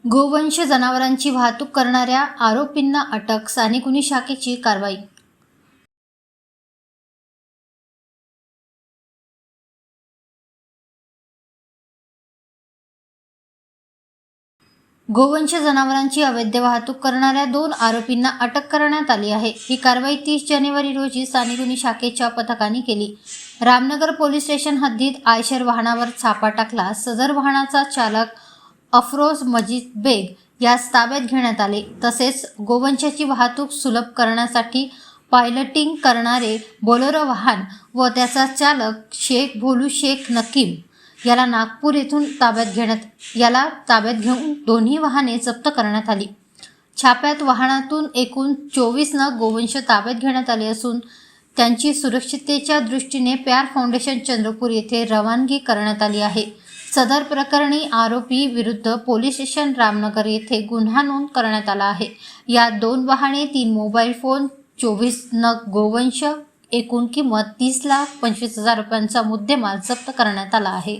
गोवंश जनावरांची वाहतूक करणाऱ्या आरोपींना अटक, स्थानिक गुन्हे शाखेची कारवाई। गोवंश जनावरांची अवैध वाहतूक करणाऱ्या 2 आरोपींना अटक करण्यात आली आहे। ही कारवाई 30 जानेवारी रोजी स्थानिक गुन्हे शाखेच्या पथकाने केली। रामनगर पोलीस स्टेशन हद्दीत आयशर वाहनावर छापा टाकला। सदर वाहनाचा चालक अफरोज मजीद बेग यास ताब्यात घेण्यात आले। तसेच गोवंशाची वाहतूक सुलभ करण्यासाठी पायलटिंग करणारे बोलेरो वाहन व त्याचा चालक शेख भोलू शेख नकीम याला नागपूर येथून ताब्यात घेऊन दोन्ही वाहने जप्त करण्यात आली। छाप्यात वाहनातून एकूण 24 नग गोवंश ताब्यात घेण्यात आले असून त्यांची सुरक्षिततेच्या दृष्टीने प्यार फाउंडेशन चंद्रपूर येथे रवानगी करण्यात आली आहे। सदर प्रकरणी आरोपी विरुद्ध पोलीस स्टेशन रामनगर येथे गुन्हा नोंद करण्यात आला आहे। यात 2 वाहने, 3 मोबाईल फोन, 24 नग गोवंश, एकूण किंमत 30,25,000 रुपयांचा मुद्देमाल जप्त करण्यात आला आहे।